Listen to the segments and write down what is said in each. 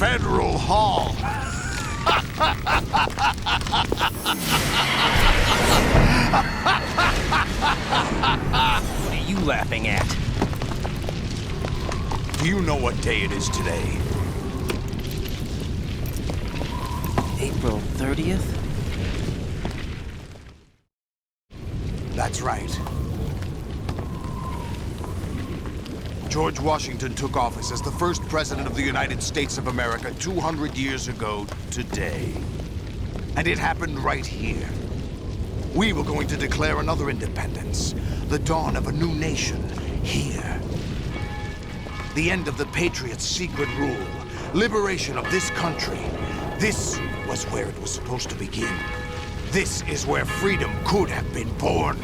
Federal Hall. What are you laughing at? Do you know what day it is today? April 30th? That's right. George Washington took office as the first president of the United States of America 200 years ago today. And it happened right here. We were going to declare another independence, the dawn of a new nation, here. The end of the Patriots' secret rule, liberation of this country. This was where it was supposed to begin. This is where freedom could have been born.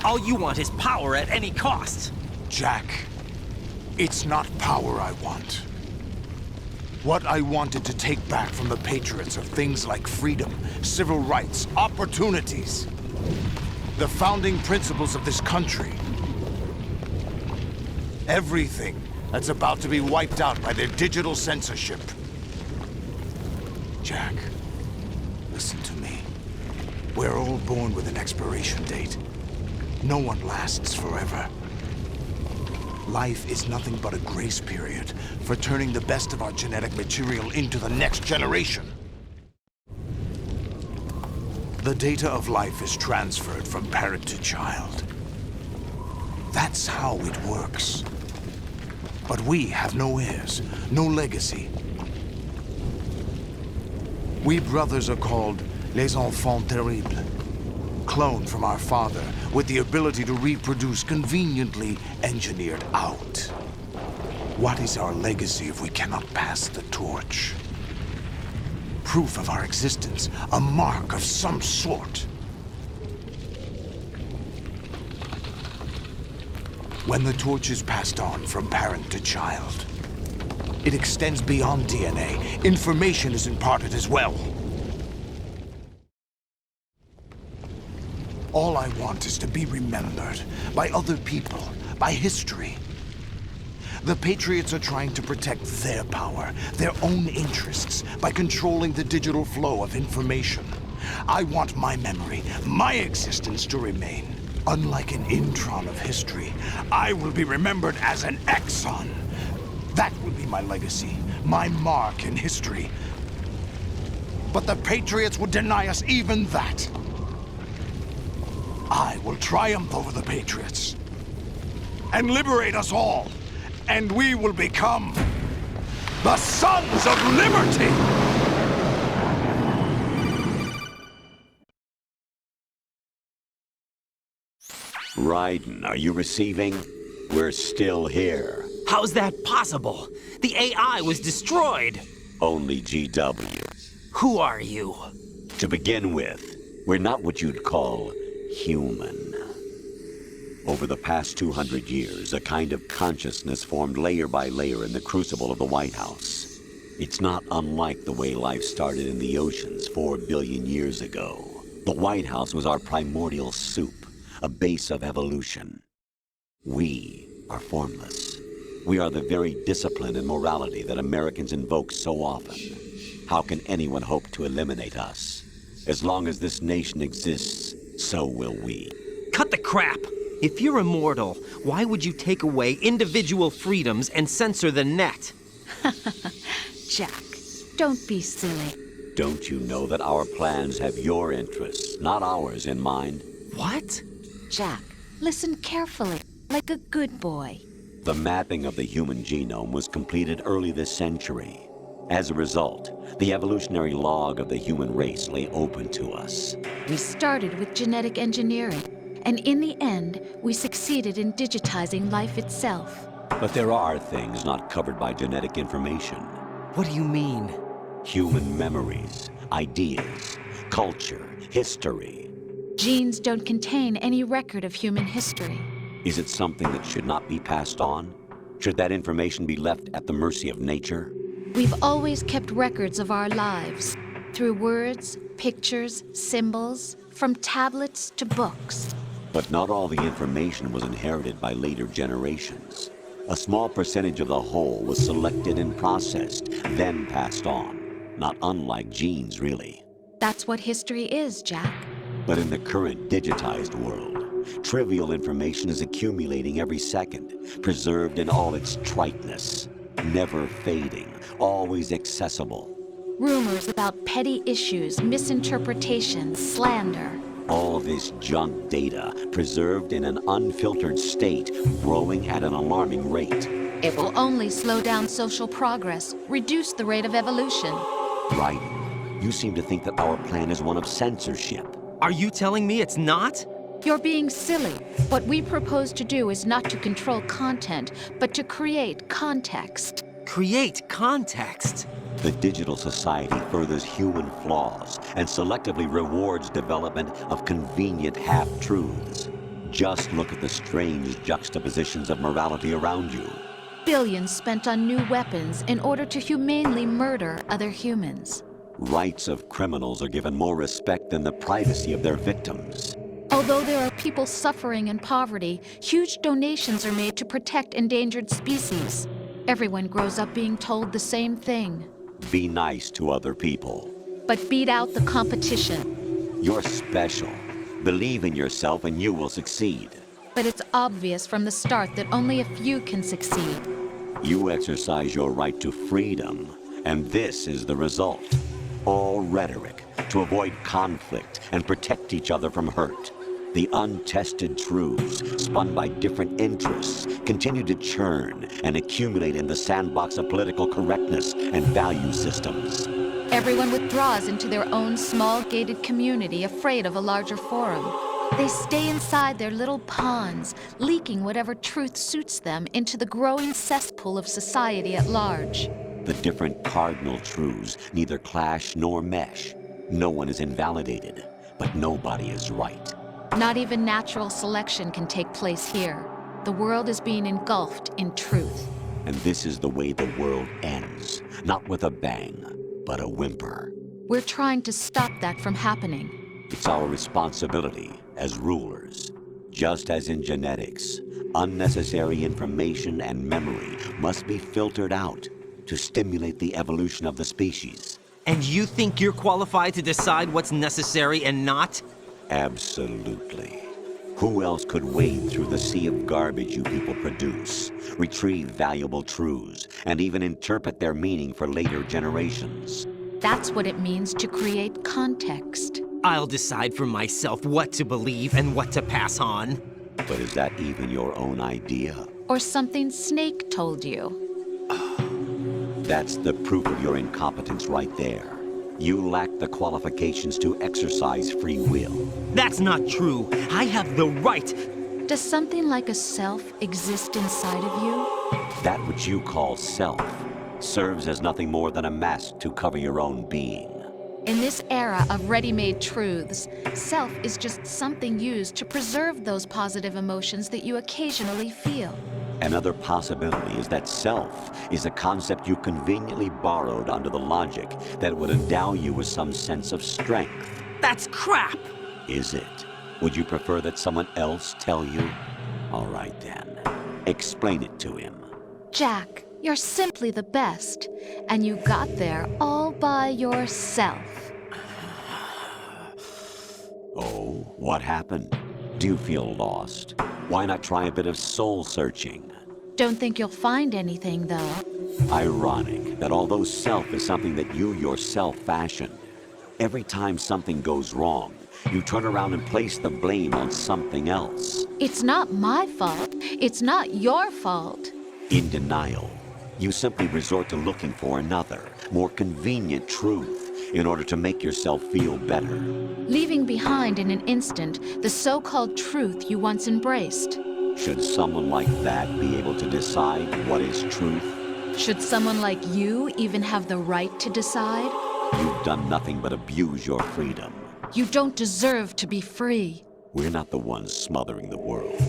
All you want is power at any cost. Jack, it's not power I want. What I wanted to take back from the Patriots are things like freedom, civil rights, opportunities. The founding principles of this country. Everything that's about to be wiped out by their digital censorship. Jack, listen to me. We're all born with an expiration date. No one lasts forever. Life is nothing but a grace period for turning the best of our genetic material into the next generation. The data of life is transferred from parent to child. That's how it works. But we have no heirs, no legacy. We brothers are called les enfants terribles. Cloned from our father, with the ability to reproduce conveniently engineered out. What is our legacy if we cannot pass the torch? Proof of our existence, a mark of some sort. When the torch is passed on from parent to child, it extends beyond DNA. Information is imparted as well. All I want is to be remembered by other people, by history. The Patriots are trying to protect their power, their own interests, by controlling the digital flow of information. I want my memory, my existence to remain. Unlike an intron of history, I will be remembered as an exon. That will be my legacy, my mark in history. But the Patriots would deny us even that. I will triumph over the Patriots and liberate us all, and we will become the Sons of Liberty! Raiden, are you receiving? We're still here. How's that possible? The AI was destroyed. Only GW. Who are you? To begin with, we're not what you'd call human. Over the past 200 years, a kind of consciousness formed layer by layer in the crucible of the White House. It's not unlike the way life started in the oceans 4 billion years ago. The White House was our primordial soup, a base of evolution. We are formless. We are the very discipline and morality that Americans invoke so often. How can anyone hope to eliminate us? As long as this nation exists, so will we. Cut the crap! If you're immortal, why would you take away individual freedoms and censor the net? Jack, don't be silly. Don't you know that our plans have your interests, not ours, in mind? What? Jack, listen carefully, like a good boy. The mapping of the human genome was completed early this century. As a result, the evolutionary log of the human race lay open to us. We started with genetic engineering, and in the end, we succeeded in digitizing life itself. But there are things not covered by genetic information. What do you mean? Human memories, ideas, culture, history. Genes don't contain any record of human history. Is it something that should not be passed on? Should that information be left at the mercy of nature? We've always kept records of our lives, through words, pictures, symbols, from tablets to books. But not all the information was inherited by later generations. A small percentage of the whole was selected and processed, then passed on. Not unlike genes, really. That's what history is, Jack. But in the current digitized world, trivial information is accumulating every second, preserved in all its triteness, never fading, always accessible. Rumors about petty issues, misinterpretations, slander. All this junk data, preserved in an unfiltered state, growing at an alarming rate. It will only slow down social progress, reduce the rate of evolution. Right? You seem to think that our plan is one of censorship. Are you telling me it's not? You're being silly. What we propose to do is not to control content, but to create context. Create context. The digital society furthers human flaws and selectively rewards development of convenient half-truths. Just look at the strange juxtapositions of morality around you. Billions spent on new weapons in order to humanely murder other humans. Rights of criminals are given more respect than the privacy of their victims. Although there are people suffering in poverty, huge donations are made to protect endangered species. Everyone grows up being told the same thing. Be nice to other people. But beat out the competition. You're special. Believe in yourself and you will succeed. But it's obvious from the start that only a few can succeed. You exercise your right to freedom, and this is the result. All rhetoric to avoid conflict and protect each other from hurt. The untested truths, spun by different interests, continue to churn and accumulate in the sandbox of political correctness and value systems. Everyone withdraws into their own small gated community, afraid of a larger forum. They stay inside their little ponds, leaking whatever truth suits them into the growing cesspool of society at large. The different cardinal truths neither clash nor mesh. No one is invalidated, but nobody is right. Not even natural selection can take place here. The world is being engulfed in truth. And this is the way the world ends. Not with a bang, but a whimper. We're trying to stop that from happening. It's our responsibility as rulers. Just as in genetics, unnecessary information and memory must be filtered out to stimulate the evolution of the species. And you think you're qualified to decide what's necessary and not? Absolutely. Who else could wade through the sea of garbage you people produce, retrieve valuable truths, and even interpret their meaning for later generations? That's what it means to create context. I'll decide for myself what to believe and what to pass on. But is that even your own idea? Or something Snake told you. That's the proof of your incompetence right there. You lack the qualifications to exercise free will. That's not true. I have the right. Does something like a self exist inside of you? That which you call self serves as nothing more than a mask to cover your own being. In this era of ready-made truths, self is just something used to preserve those positive emotions that you occasionally feel. Another possibility is that self is a concept you conveniently borrowed under the logic that would endow you with some sense of strength. That's crap! Is it? Would you prefer that someone else tell you? All right then. Explain it to him. Jack, you're simply the best, and you got there all by yourself. Oh, what happened? Do you feel lost? Why not try a bit of soul searching? Don't think you'll find anything, though. Ironic that although self is something that you yourself fashioned, every time something goes wrong, you turn around and place the blame on something else. It's not my fault. It's not your fault. In denial, you simply resort to looking for another, more convenient truth in order to make yourself feel better. Leaving behind in an instant the so-called truth you once embraced. Should someone like that be able to decide what is truth? Should someone like you even have the right to decide? You've done nothing but abuse your freedom. You don't deserve to be free. We're not the ones smothering the world.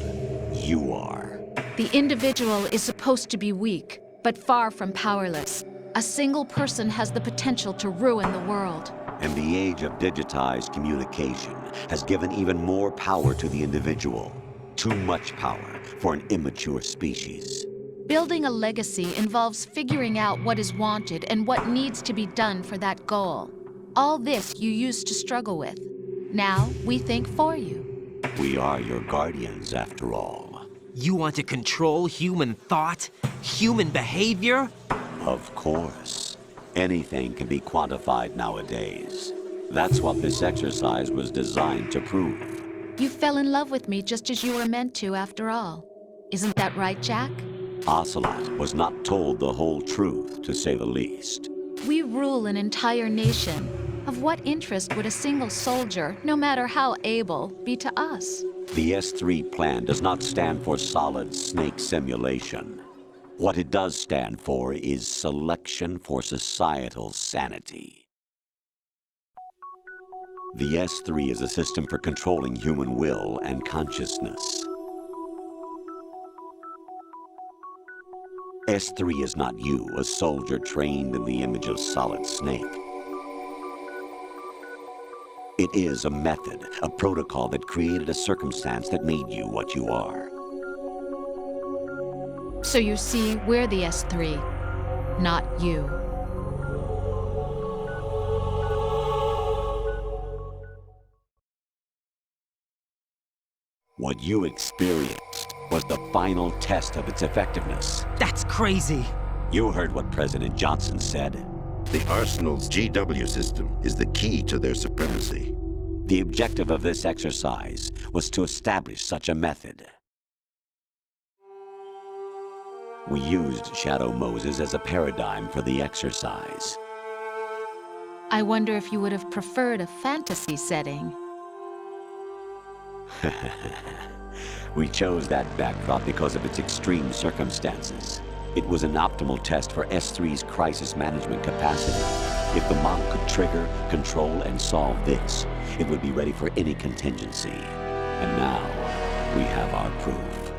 You are. The individual is supposed to be weak, but far from powerless. A single person has the potential to ruin the world. And the age of digitized communication has given even more power to the individual. Too much power for an immature species. Building a legacy involves figuring out what is wanted and what needs to be done for that goal. All this you used to struggle with. Now we think for you. We are your guardians, after all. You want to control human thought? Human behavior? Of course. Anything can be quantified nowadays. That's what this exercise was designed to prove. You fell in love with me just as you were meant to, after all. Isn't that right, Jack? Ocelot was not told the whole truth, to say the least. We rule an entire nation. Of what interest would a single soldier, no matter how able, be to us? The S3 plan does not stand for solid snake simulation. What it does stand for is selection for societal sanity. The S3 is a system for controlling human will and consciousness. S3 is not you, a soldier trained in the image of Solid Snake. It is a method, a protocol that created a circumstance that made you what you are. So you see, we're the S3, not you. What you experienced was the final test of its effectiveness. That's crazy. You heard what President Johnson said. The Arsenal's GW system is the key to their supremacy. The objective of this exercise was to establish such a method. We used Shadow Moses as a paradigm for the exercise. I wonder if you would have preferred a fantasy setting. We chose that backdrop because of its extreme circumstances. It was an optimal test for S3's crisis management capacity. If the model could trigger, control, and solve this, it would be ready for any contingency. And now, we have our proof.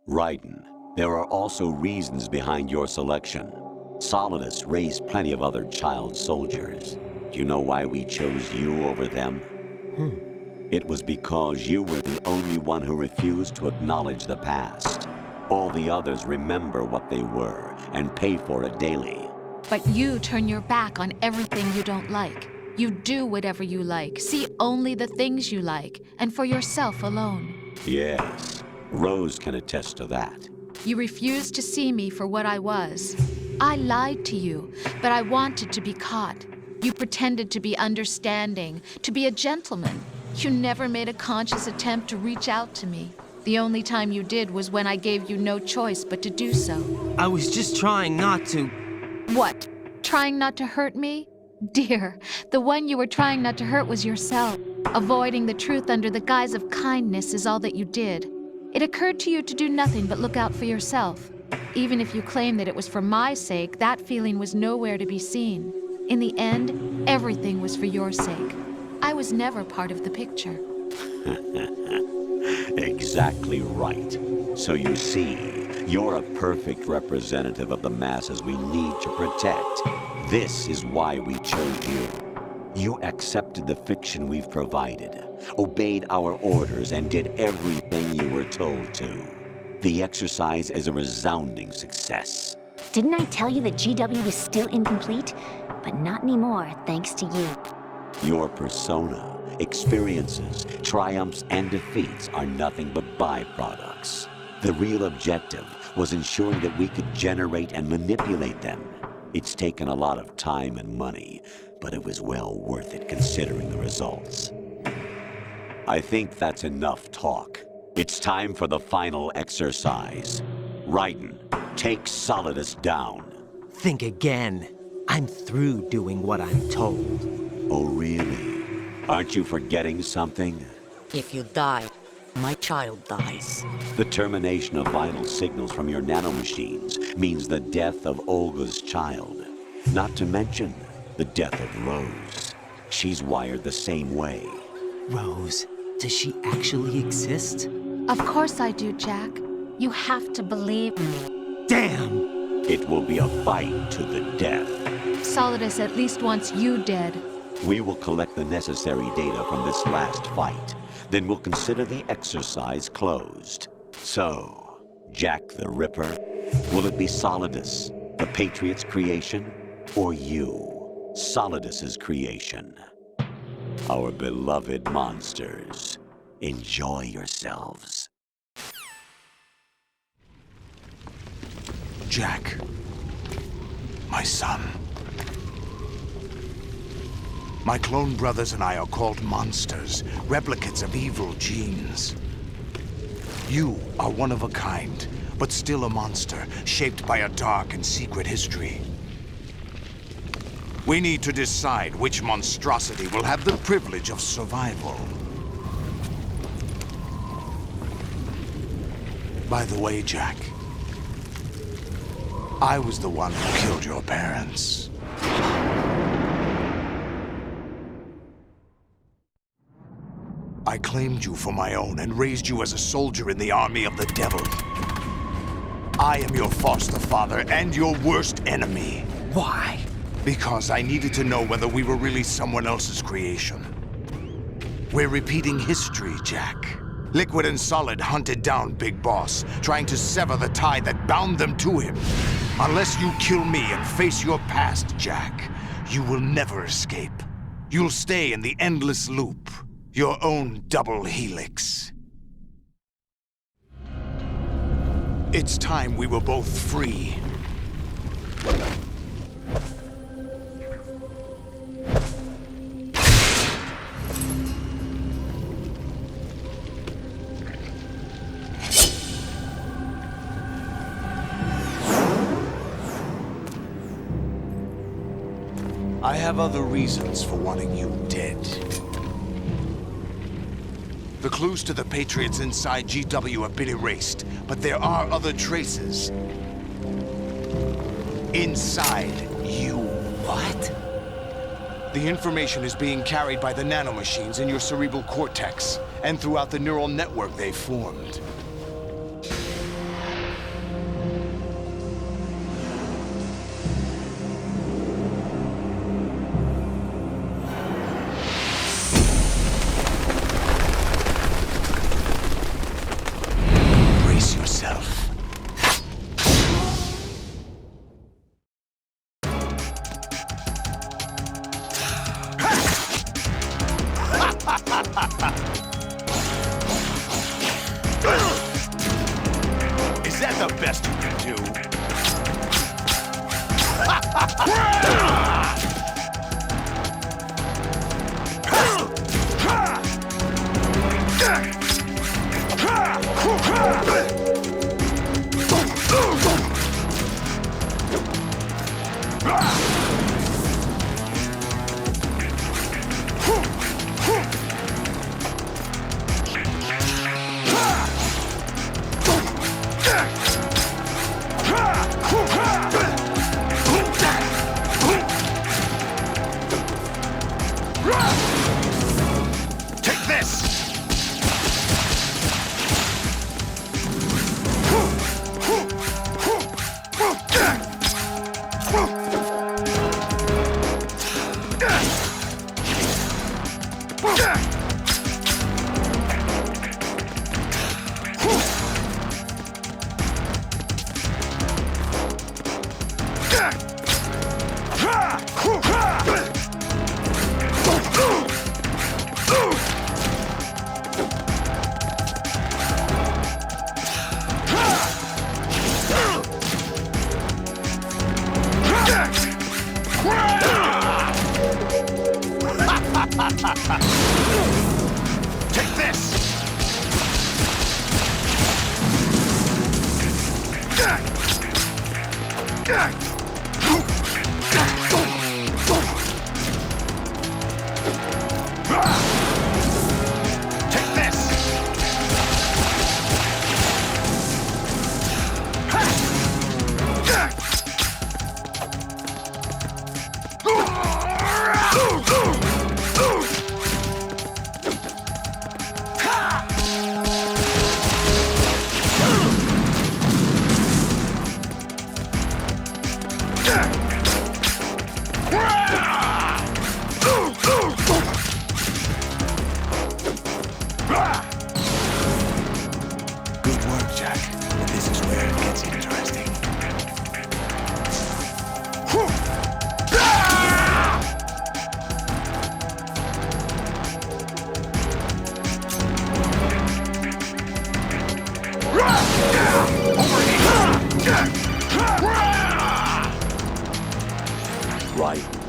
Raiden, there are also reasons behind your selection. Solidus raised plenty of other child soldiers. Do you know why we chose you over them? It was because you were the only one who refused to acknowledge the past. All the others remember what they were and pay for it daily. But you turn your back on everything you don't like. You do whatever you like, see only the things you like, and for yourself alone. Yes, Rose can attest to that. You refused to see me for what I was. I lied to you, but I wanted to be caught. You pretended to be understanding, to be a gentleman. You never made a conscious attempt to reach out to me. The only time you did was when I gave you no choice but to do so. I was just trying not to. What? Trying not to hurt me? Dear, the one you were trying not to hurt was yourself. Avoiding the truth under the guise of kindness is all that you did. It occurred to you to do nothing but look out for yourself. Even if you claim that it was for my sake, that feeling was nowhere to be seen. In the end, everything was for your sake. I was never part of the picture. Exactly right. So you see, you're a perfect representative of the masses we need to protect. This is why we chose you. You accepted the fiction we've provided, obeyed our orders, and did everything you were told to. The exercise is a resounding success. Didn't I tell you that GW was still incomplete? But not anymore, thanks to you. Your persona, experiences, triumphs, and defeats are nothing but byproducts. The real objective was ensuring that we could generate and manipulate them. It's taken a lot of time and money, but it was well worth it considering the results. I think that's enough talk. It's time for the final exercise. Raiden, take Solidus down. Think again. I'm through doing what I'm told. Oh, really? Aren't you forgetting something? If you die, my child dies. The termination of vital signals from your nanomachines means the death of Olga's child. Not to mention the death of Rose. She's wired the same way. Rose, does she actually exist? Of course I do, Jack. You have to believe me. Damn! It will be a fight to the death. Solidus at least wants you dead. We will collect the necessary data from this last fight. Then we'll consider the exercise closed. So, Jack the Ripper, will it be Solidus, the Patriot's creation, or you, Solidus's creation? Our beloved monsters, enjoy yourselves. Jack, my son. My clone brothers and I are called monsters, replicates of evil genes. You are one of a kind, but still a monster, shaped by a dark and secret history. We need to decide which monstrosity will have the privilege of survival. By the way, Jack, I was the one who killed your parents. I claimed you for my own and raised you as a soldier in the army of the devil. I am your foster father and your worst enemy. Why? Because I needed to know whether we were really someone else's creation. We're repeating history, Jack. Liquid and Solid hunted down Big Boss, trying to sever the tie that bound them to him. Unless you kill me and face your past, Jack, you will never escape. You'll stay in the endless loop, your own double helix. It's time we were both free. I have other reasons for wanting you dead. The clues to the Patriots inside GW have been erased, but there are other traces. Inside you. What? The information is being carried by the nanomachines in your cerebral cortex, and throughout the neural network they formed. Brace yourself. Is that the best you can do? Take this! Take this! Take this!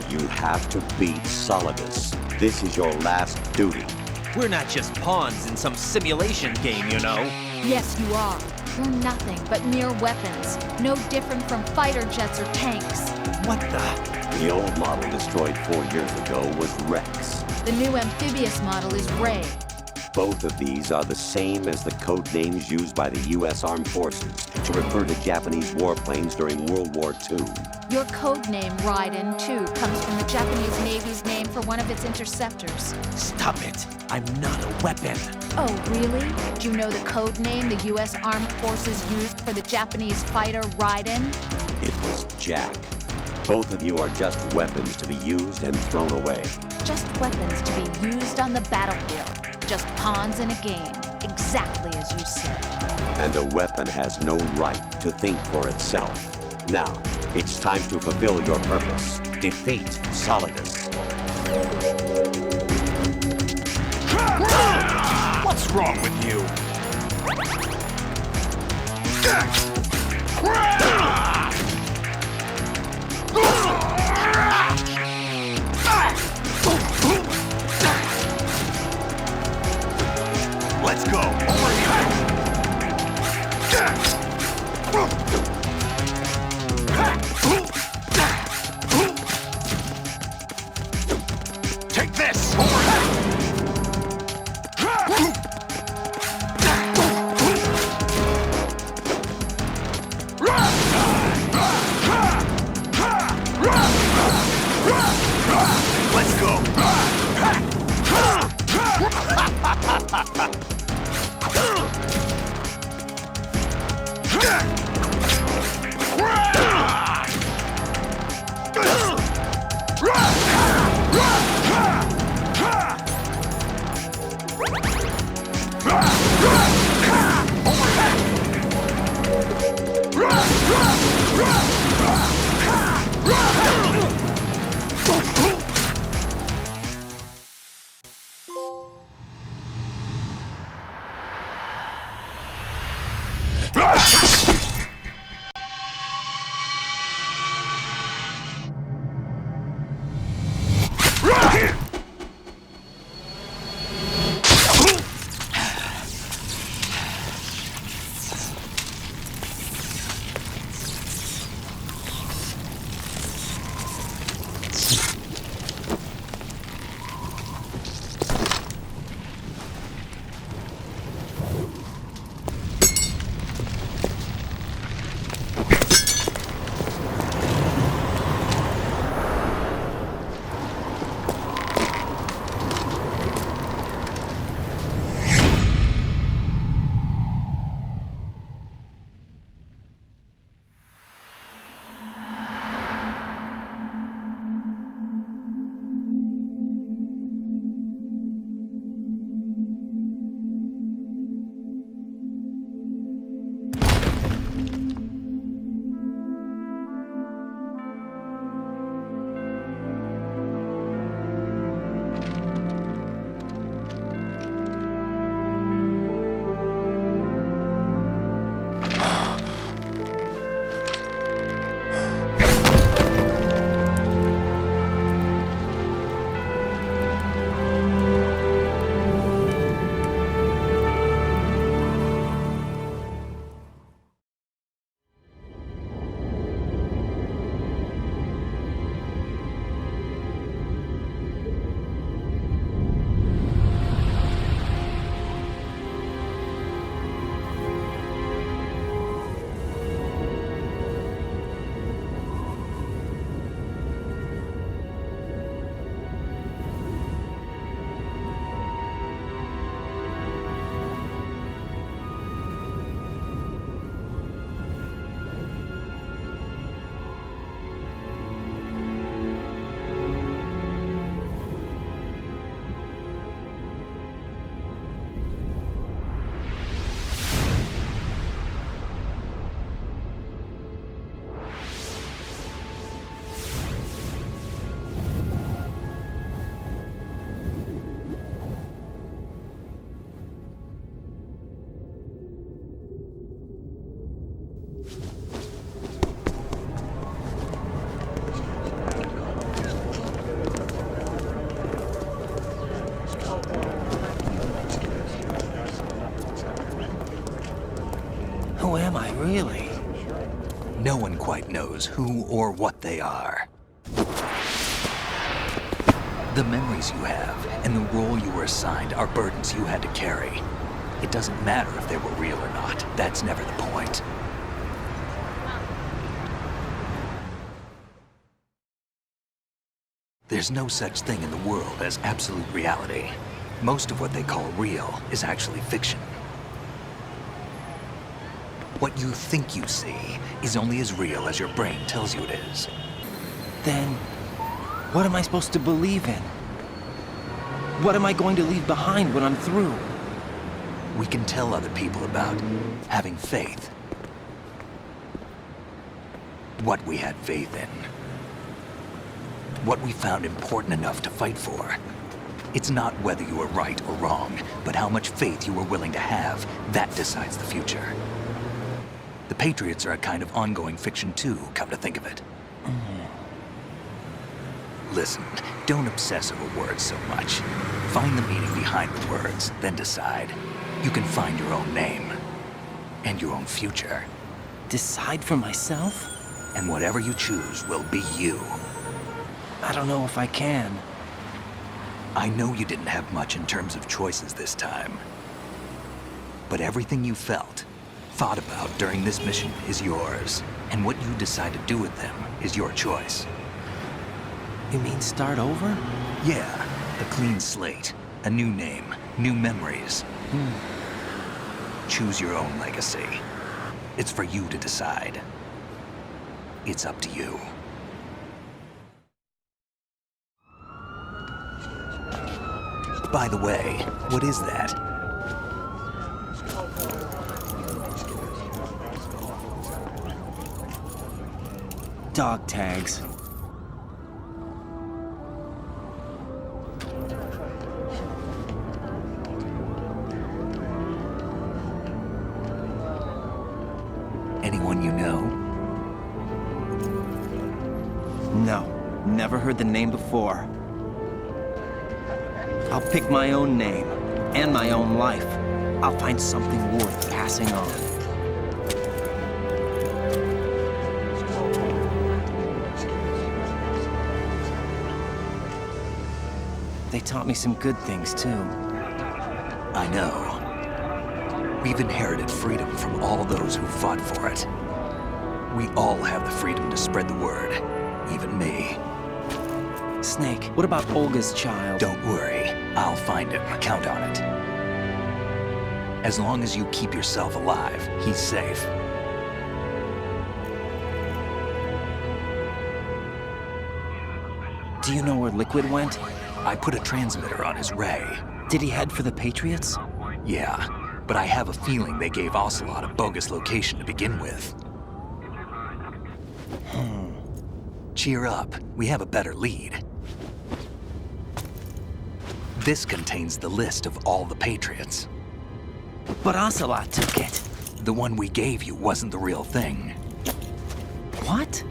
You have to beat Solidus. This is your last duty. We're not just pawns in some simulation game, you know. Yes, you are. You're nothing but mere weapons, no different from fighter jets or tanks. What the? The old model destroyed 4 years ago was Rex. The new amphibious model is Ray. Both of these are the same as the code names used by the U.S. Armed Forces to refer to Japanese warplanes during World War II. Your code name, Raiden, too, comes from the Japanese Navy's name for one of its interceptors. Stop it. I'm not a weapon. Oh, really? Do you know the code name the U.S. Armed Forces used for the Japanese fighter Raiden? It was Jack. Both of you are just weapons to be used and thrown away. Just weapons to be used on the battlefield. Just pawns in a game, exactly as you said. And a weapon has no right to think for itself. Now, it's time to fulfill your purpose. Defeat Solidus. What's wrong with you? Let's go. Over here. Take this. Over here. Let's go. Really? No one quite knows who or what they are. The memories you have and the role you were assigned are burdens you had to carry. It doesn't matter if they were real or not. That's never the point. There's no such thing in the world as absolute reality. Most of what they call real is actually fiction. What you think you see is only as real as your brain tells you it is. Then, what am I supposed to believe in? What am I going to leave behind when I'm through? We can tell other people about having faith. What we had faith in. What we found important enough to fight for. It's not whether you were right or wrong, but how much faith you were willing to have. That decides the future. The Patriots are a kind of ongoing fiction too, come to think of it. Listen, don't obsess over words so much. Find the meaning behind the words, then decide. You can find your own name. And your own future. Decide for myself? And whatever you choose will be you. I don't know if I can. I know you didn't have much in terms of choices this time. But everything you felt, thought about during this mission is yours. And what you decide to do with them is your choice. You mean start over? Yeah, a clean slate, a new name, new memories. Choose your own legacy. It's for you to decide. It's up to you. By the way, what is that? Dog tags. Anyone you know? No, never heard the name before. I'll pick my own name, and my own life. I'll find something worth passing on. They taught me some good things, too. I know. We've inherited freedom from all those who fought for it. We all have the freedom to spread the word, even me. Snake, what about Olga's child? Don't worry, I'll find him. Count on it. As long as you keep yourself alive, he's safe. Do you know where Liquid went? I put a transmitter on his ray. Did he head for the Patriots? Yeah, but I have a feeling they gave Ocelot a bogus location to begin with. Cheer up, we have a better lead. This contains the list of all the Patriots. But Ocelot took it. The one we gave you wasn't the real thing. What?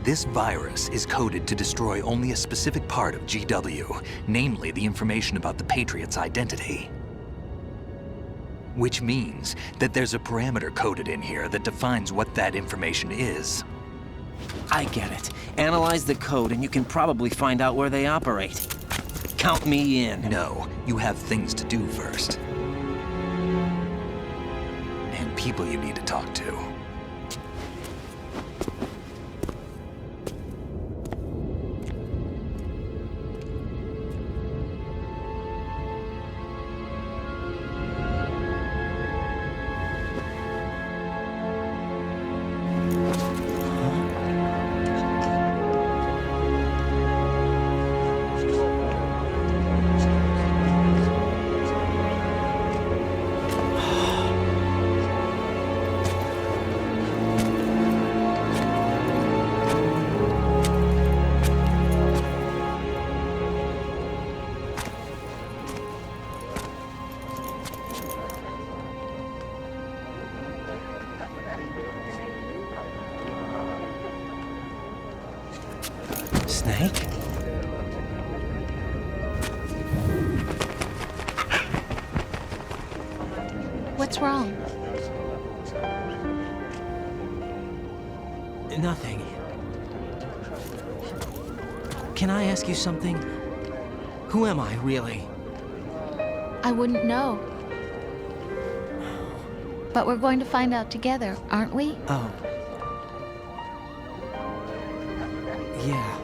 This virus is coded to destroy only a specific part of GW, namely the information about the Patriots' identity. Which means that there's a parameter coded in here that defines what that information is. I get it. Analyze the code and you can probably find out where they operate. Count me in. No, you have things to do first. And people you need to talk to. Snake? What's wrong? Nothing. Can I ask you something? Who am I, really? I wouldn't know. But we're going to find out together, aren't we? Oh. Yeah.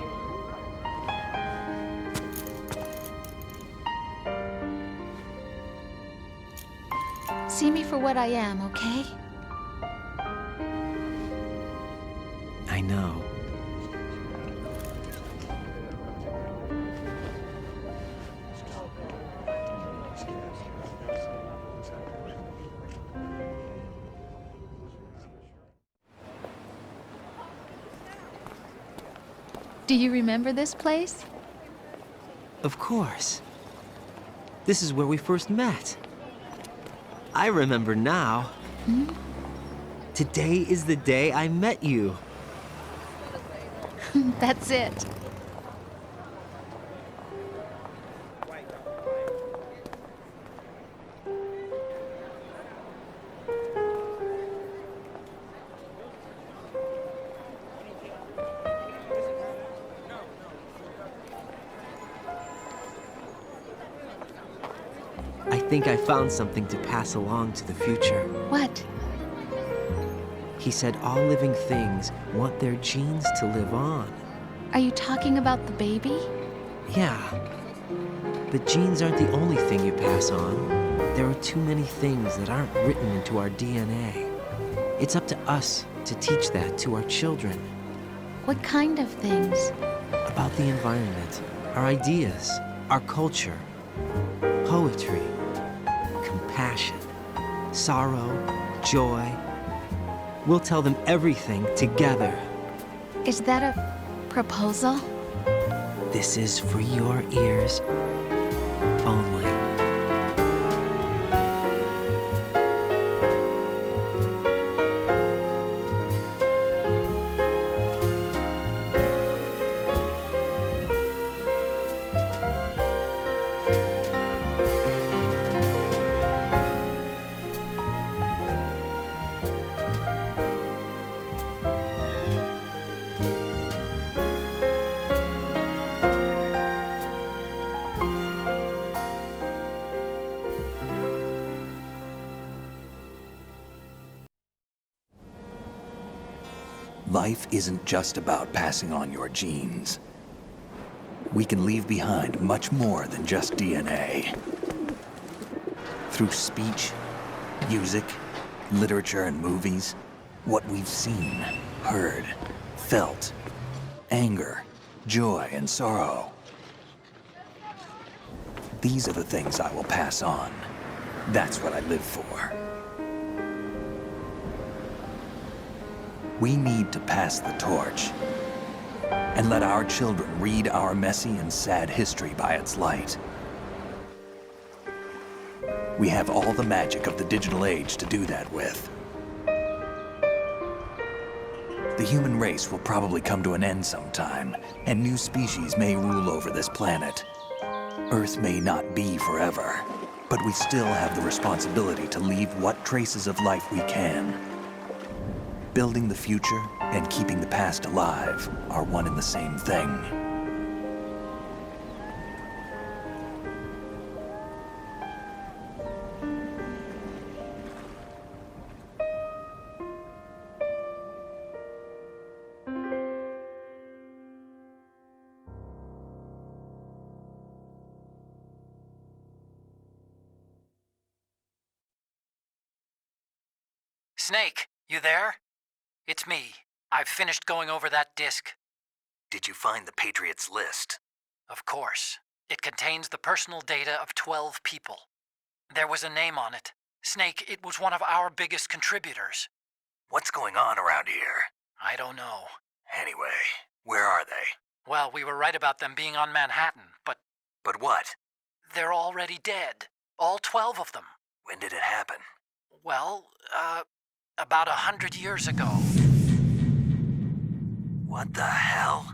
See me for what I am, okay? I know. Do you remember this place? Of course. This is where we first met. I remember now. Today is the day I met you. That's it. I think I found something to pass along to the future. What? He said all living things want their genes to live on. Are you talking about the baby? Yeah. But genes aren't the only thing you pass on. There are too many things that aren't written into our DNA. It's up to us to teach that to our children. What kind of things? About the environment, our ideas, our culture, poetry, compassion, sorrow, joy. We'll tell them everything together. Is that a proposal? This is for your ears only. Life isn't just about passing on your genes. We can leave behind much more than just DNA. Through speech, music, literature, and movies, what we've seen, heard, felt, anger, joy, and sorrow. These are the things I will pass on. That's what I live for. We need to pass the torch and let our children read our messy and sad history by its light. We have all the magic of the digital age to do that with. The human race will probably come to an end sometime, and new species may rule over this planet. Earth may not be forever, but we still have the responsibility to leave what traces of life we can. Building the future and keeping the past alive are one and the same thing. Snake, you there? It's me. I've finished going over that disk. Did you find the Patriots list? Of course. It contains the personal data of 12 people. There was a name on it. Snake, it was one of our biggest contributors. What's going on around here? I don't know. Anyway, where are they? Well, we were right about them being on Manhattan, but But what? they're already dead. All 12 of them. When did it happen? Well, about 100 years ago. What the hell?